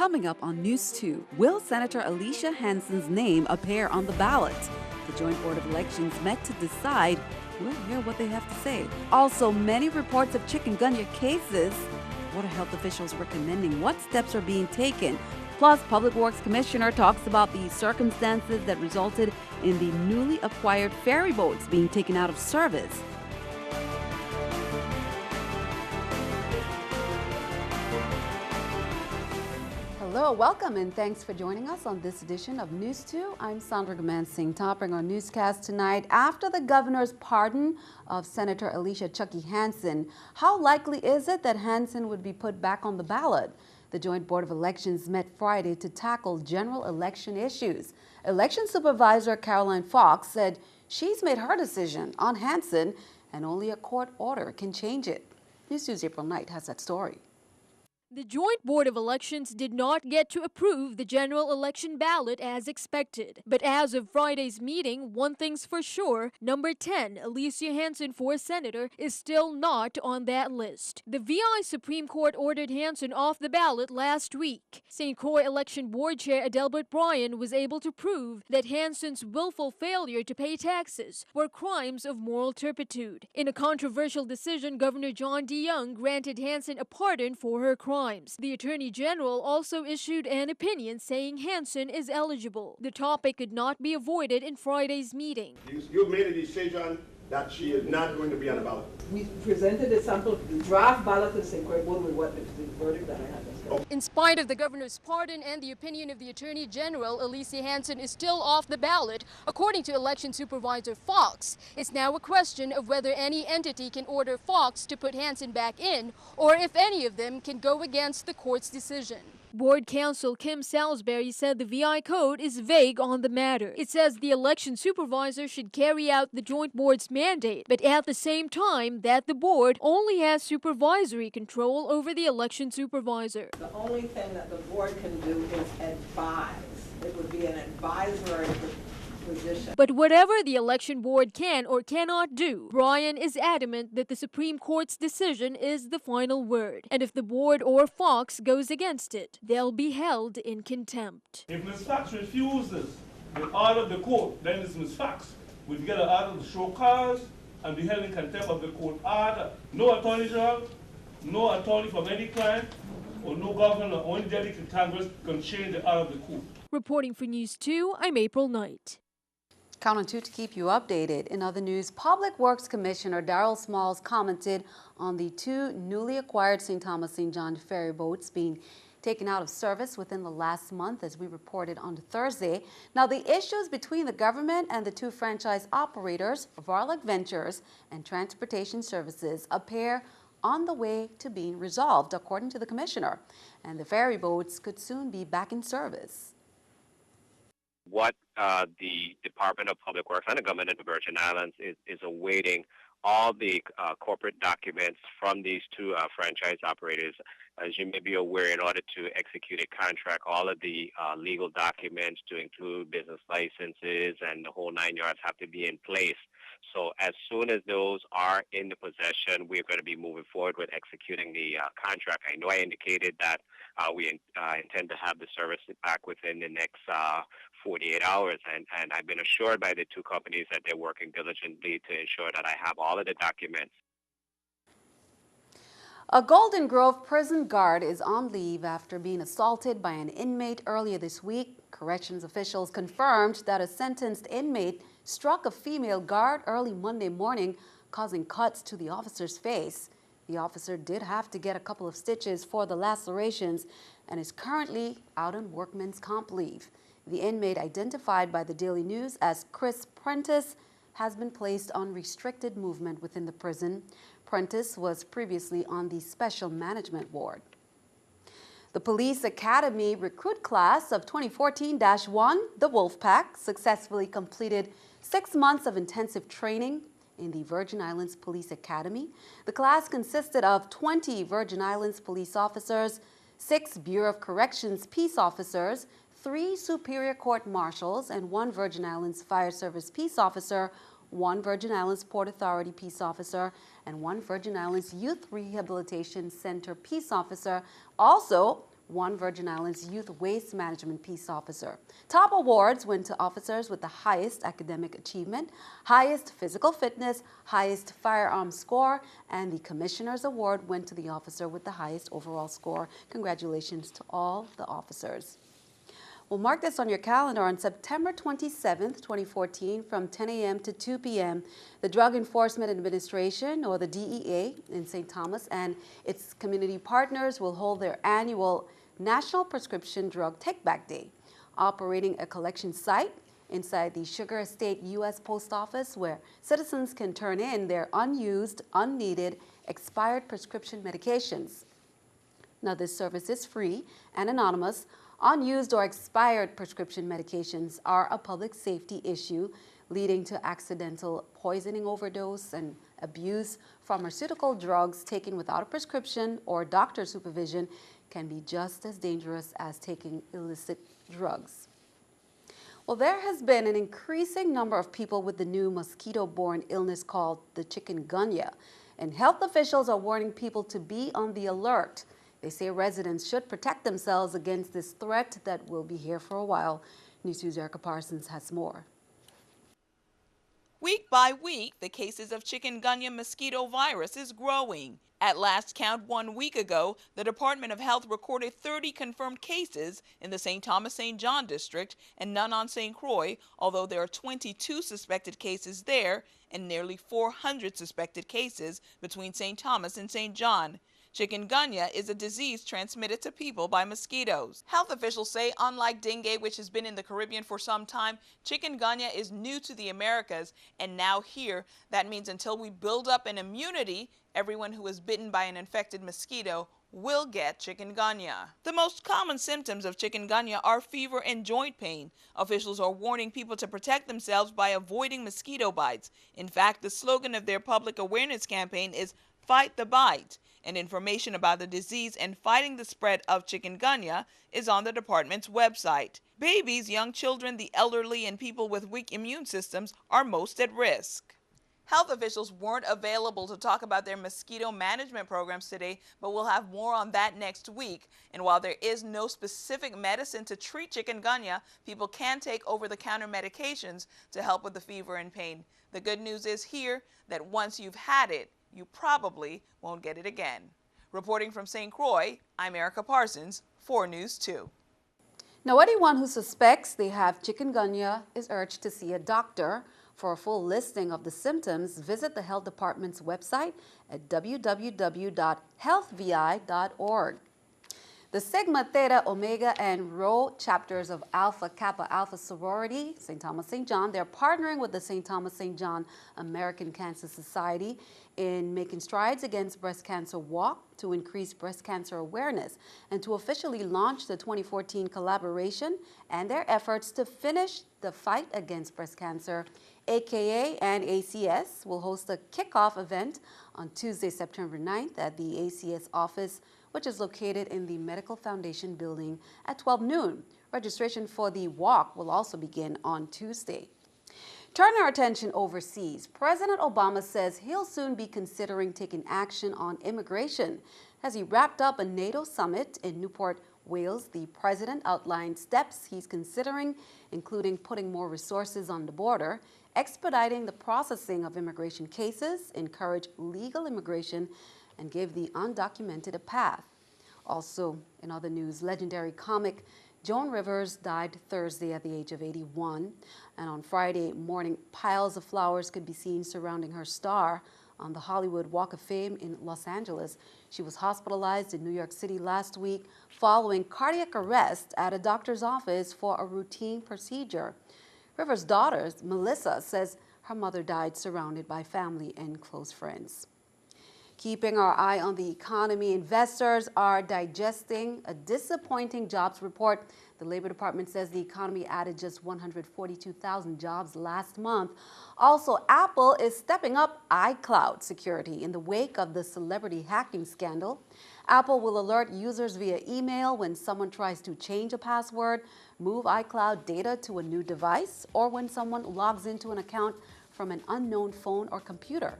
Coming up on News 2, will Senator Alicia Hansen's name appear on the ballot? The Joint Board of Elections met to decide. We'll hear what they have to say. Also, many reports of chikungunya cases. What are health officials recommending? What steps are being taken? Plus, Public Works Commissioner talks about the circumstances that resulted in the newly acquired ferryboats being taken out of service. Hello, welcome, and thanks for joining us on this edition of News 2. I'm Sandra Gamansing, topping our newscast tonight. After the governor's pardon of Senator Alicia Hansen, how likely is it that Hansen would be put back on the ballot? The Joint Board of Elections met Friday to tackle general election issues. Election Supervisor Caroline Fox said she's made her decision on Hansen and only a court order can change it. News 2's April Knight has that story. The Joint Board of Elections did not get to approve the general election ballot as expected. But as of Friday's meeting, one thing's for sure, number 10, Alicia Hansen for senator, is still not on that list. The VI Supreme Court ordered Hansen off the ballot last week. St. Croix Election Board Chair Adelbert Bryan was able to prove that Hansen's willful failure to pay taxes were crimes of moral turpitude. In a controversial decision, Governor John D. Young granted Hansen a pardon for her crimes. The Attorney General also issued an opinion saying Hansen is eligible. The topic could not be avoided in Friday's meeting. You made a decision that she is not going to be on the ballot. We presented a sample, the draft ballot to the St. Croix Board with what the verdict that I had. In spite of the governor's pardon and the opinion of the Attorney General, Alicia Hansen is still off the ballot. According to Election Supervisor Fox, it's now a question of whether any entity can order Fox to put Hansen back in, or if any of them can go against the court's decision. Board Counsel Kim Salisbury said the VI code is vague on the matter. It says the election supervisor should carry out the joint board's mandate, but at the same time that the board only has supervisory control over the election supervisor. The only thing that the board can do is advise. It would be an advisory position. But whatever the election board can or cannot do, Bryan is adamant that the Supreme Court's decision is the final word. And if the board or Fox goes against it, they'll be held in contempt. If Ms. Fox refuses the order of the court, then it's Ms. Fox will get an order to show cause and be held in contempt of the court order. No attorney general, no attorney from any client, or no governor or any delegate in Congress can change the order of the court. Reporting for News 2, I'm April Knight. Count on 2 to keep you updated. In other news, Public Works Commissioner Darryl Smalls commented on the 2 newly acquired St. Thomas St. John ferry boats being taken out of service within the last month, as we reported on Thursday. Now, the issues between the government and the 2 franchise operators, Varlic Ventures and Transportation Services, appear on the way to being resolved, according to the commissioner. And the ferry boats could soon be back in service. What the Department of Public Works and the government of the Virgin Islands is awaiting all the corporate documents from these 2 franchise operators. As you may be aware, in order to execute a contract, all of the legal documents to include business licenses and the whole 9 yards have to be in place. So as soon as those are in the possession, we're going to be moving forward with executing the contract. I know I indicated that we intend to have the service back within the next 48 hours, and I've been assured by the 2 companies that they're working diligently to ensure that I have all of the documents. A Golden Grove prison guard is on leave after being assaulted by an inmate earlier this week. Corrections officials confirmed that a sentenced inmate struck a female guard early Monday morning, causing cuts to the officer's face. The officer did have to get a couple of stitches for the lacerations and is currently out on workman's comp leave. The inmate, identified by the Daily News as Chris Prentice, has been placed on restricted movement within the prison. Prentice was previously on the Special Management Ward. The Police Academy recruit class of 2014-1, the Wolfpack, successfully completed 6 months of intensive training in the Virgin Islands Police Academy. The class consisted of 20 Virgin Islands police officers, 6 Bureau of Corrections peace officers, 3 Superior Court marshals, and 1 Virgin Islands Fire Service peace officer, 1 Virgin Islands Port Authority peace officer, and 1 Virgin Islands Youth Rehabilitation Center peace officer. Also, won Virgin Islands Youth Waste Management Peace Officer. Top awards went to officers with the highest academic achievement, highest physical fitness, highest firearm score, and the Commissioner's Award went to the officer with the highest overall score. Congratulations to all the officers. We'll mark this on your calendar on September 27th, 2014, from 10 a.m. to 2 p.m. The Drug Enforcement Administration, or the DEA, in St. Thomas and its community partners will hold their annual National Prescription Drug Take-Back Day, operating a collection site inside the Sugar Estate U.S. Post Office where citizens can turn in their unused, unneeded, expired prescription medications. Now, this service is free and anonymous. Unused or expired prescription medications are a public safety issue leading to accidental poisoning, overdose, and abuse. Pharmaceutical drugs taken without a prescription or doctor supervision can be just as dangerous as taking illicit drugs. Well, there has been an increasing number of people with the new mosquito-borne illness called the chikungunya, and health officials are warning people to be on the alert. They say residents should protect themselves against this threat that will be here for a while. News 2's Erica Parsons has more. Week by week, the cases of chikungunya mosquito virus is growing. At last count 1 week ago, the Department of Health recorded 30 confirmed cases in the St. Thomas-St. John district and none on St. Croix, although there are 22 suspected cases there and nearly 400 suspected cases between St. Thomas and St. John. Chikungunya is a disease transmitted to people by mosquitoes. Health officials say, unlike dengue, which has been in the Caribbean for some time, chikungunya is new to the Americas and now here. That means until we build up an immunity, everyone who is bitten by an infected mosquito will get chikungunya. The most common symptoms of chikungunya are fever and joint pain. Officials are warning people to protect themselves by avoiding mosquito bites. In fact, the slogan of their public awareness campaign is "Fight the Bite," and information about the disease and fighting the spread of chikungunya is on the department's website. Babies, young children, the elderly, and people with weak immune systems are most at risk. Health officials weren't available to talk about their mosquito management programs today, but we'll have more on that next week. And while there is no specific medicine to treat chikungunya, people can take over-the-counter medications to help with the fever and pain. The good news is here that once you've had it, you probably won't get it again. Reporting from St. Croix, I'm Erica Parsons for News 2. Now, anyone who suspects they have chikungunya is urged to see a doctor. For a full listing of the symptoms, visit the Health Department's website at www.healthvi.org. The Sigma, Theta, Omega, and Rho chapters of Alpha Kappa Alpha sorority, St. Thomas St. John, they're partnering with the St. Thomas St. John American Cancer Society in making strides against breast cancer walk to increase breast cancer awareness and to officially launch the 2014 collaboration and their efforts to finish the fight against breast cancer. AKA and ACS will host a kickoff event on Tuesday, September 9th at the ACS office, which is located in the Medical Foundation building at 12 noon. Registration for the walk will also begin on Tuesday. Turning our attention overseas, President Obama says he'll soon be considering taking action on immigration. As he wrapped up a NATO summit in Newport, Wales, the president outlined steps he's considering, including putting more resources on the border, expediting the processing of immigration cases, encourage legal immigration, and give the undocumented a path. Also, in other news, legendary comic Joan Rivers died Thursday at the age of 81, and on Friday morning, piles of flowers could be seen surrounding her star on the Hollywood Walk of Fame in Los Angeles. She was hospitalized in New York City last week following cardiac arrest at a doctor's office for a routine procedure. Rivers' daughter, Melissa, says her mother died surrounded by family and close friends. Keeping our eye on the economy, investors are digesting a disappointing jobs report. The Labor Department says the economy added just 142,000 jobs last month. Also, Apple is stepping up iCloud security in the wake of the celebrity hacking scandal. Apple will alert users via email when someone tries to change a password, move iCloud data to a new device, or when someone logs into an account from an unknown phone or computer.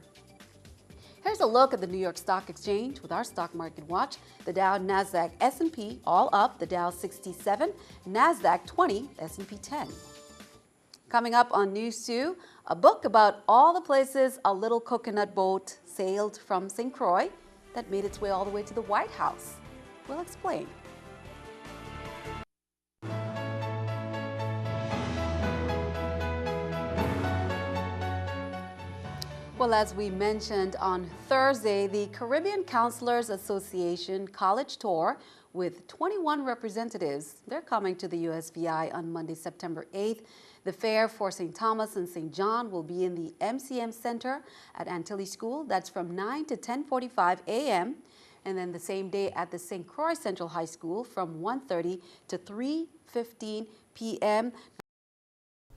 Here's a look at the New York Stock Exchange with our stock market watch. The Dow, Nasdaq, S&P all up. The Dow 67, Nasdaq 20, S&P 10. Coming up on News 2, a book about all the places a little coconut boat sailed from St. Croix that made its way all the way to the White House. We'll explain. Well, as we mentioned on Thursday, the Caribbean Counselors Association College Tour with 21 representatives, they're coming to the USVI on Monday, September 8th. The fair for St. Thomas and St. John will be in the MCM Center at Antilles School. That's from 9 to 10:45 a.m. And then the same day at the St. Croix Central High School from 1:30 to 3:15 p.m.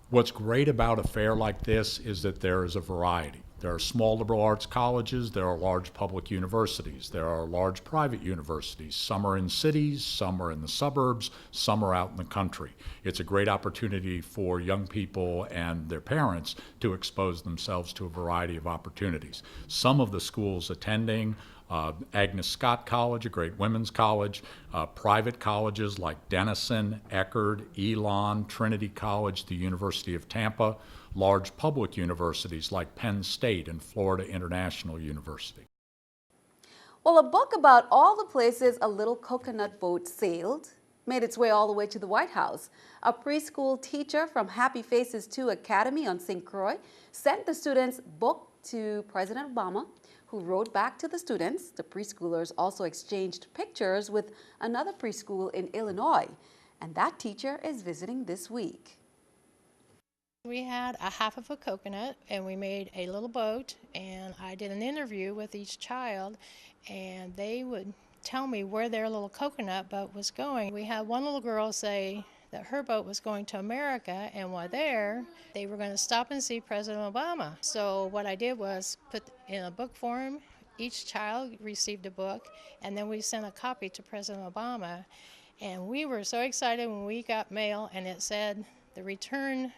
What's great about a fair like this is that there is a variety. There are small liberal arts colleges, there are large public universities, there are large private universities. Some are in cities, some are in the suburbs, some are out in the country. It's a great opportunity for young people and their parents to expose themselves to a variety of opportunities. Some of the schools attending, Agnes Scott College, a great women's college, private colleges like Denison, Eckerd, Elon, Trinity College, the University of Tampa, large public universities like Penn State and Florida International University. Well, a book about all the places a little coconut boat sailed made its way all the way to the White House. A preschool teacher from Happy Faces 2 Academy on St. Croix sent the students' book to President Obama, who wrote back to the students. The preschoolers also exchanged pictures with another preschool in Illinois, and that teacher is visiting this week. We had a half of a coconut and we made a little boat, and I did an interview with each child and they would tell me where their little coconut boat was going. We had one little girl say that her boat was going to America, and while there, they were going to stop and see President Obama. So what I did was put in a book form, each child received a book, and then we sent a copy to President Obama. And we were so excited when we got mail and it said, the return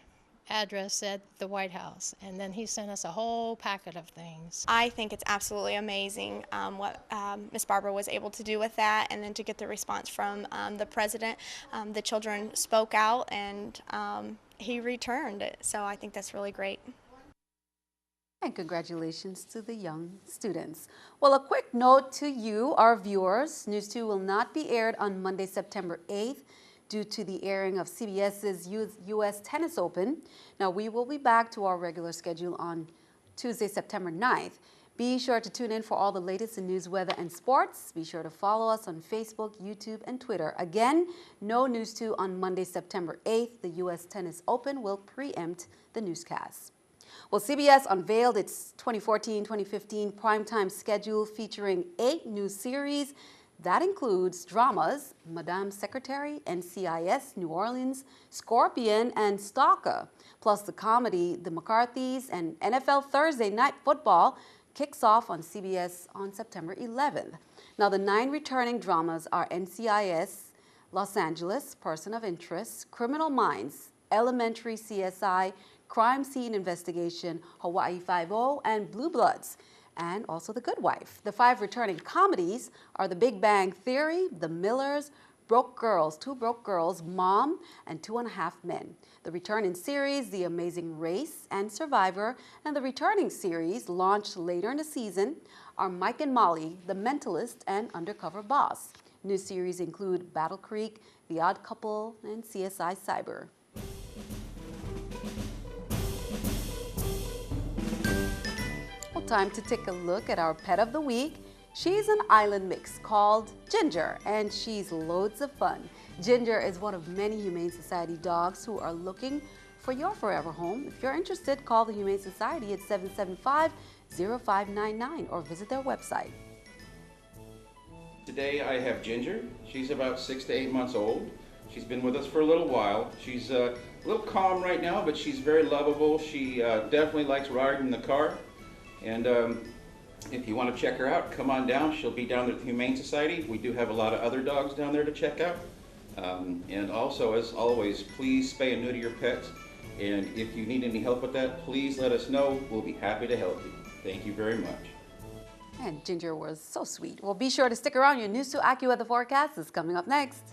address said the White House, and then he sent us a whole packet of things. I think it's absolutely amazing what Ms. Barbara was able to do with that, and then to get the response from the president. The children spoke out and he returned it, so I think that's really great. And congratulations to the young students. Well, a quick note to you, our viewers. News 2 will not be aired on Monday, September 8th. Due to the airing of CBS's U.S. Tennis Open. Now, we will be back to our regular schedule on Tuesday, September 9th. Be sure to tune in for all the latest in news, weather, and sports. Be sure to follow us on Facebook, YouTube, and Twitter. Again, no News 2 on Monday, September 8th. The U.S. Tennis Open will preempt the newscast. Well, CBS unveiled its 2014-2015 primetime schedule featuring 8 new series. That includes dramas, Madame Secretary, NCIS, New Orleans, Scorpion, and Stalker, plus the comedy The McCarthys, and NFL Thursday Night Football kicks off on CBS on September 11th. Now, the 9 returning dramas are NCIS, Los Angeles, Person of Interest, Criminal Minds, Elementary CSI, Crime Scene Investigation, Hawaii Five-0, and Blue Bloods, and also The Good Wife. The 5 returning comedies are The Big Bang Theory, The Millers, Broke Girls, 2 Broke Girls, Mom, and 2.5 Men. The returning series, The Amazing Race and Survivor, and the returning series, launched later in the season, are Mike and Molly, The Mentalist, and Undercover Boss. New series include Battle Creek, The Odd Couple, and CSI Cyber. Time to take a look at our pet of the week. She's an island mix called Ginger, and she's loads of fun. Ginger is one of many Humane Society dogs who are looking for your forever home. If you're interested, call the Humane Society at 775-0599 or visit their website. Today I have Ginger. She's about 6 to 8 months old. She's been with us for a little while. She's a little calm right now, but she's very lovable. She definitely likes riding in the car. And if you want to check her out, come on down. She'll be down at the Humane Society. We do have a lot of other dogs down there to check out. And also, as always, please spay and neuter your pets. And if you need any help with that, please let us know. We'll be happy to help you. Thank you very much. And Ginger was so sweet. Well, be sure to stick around. Your News 2 AccuWeather forecast is coming up next.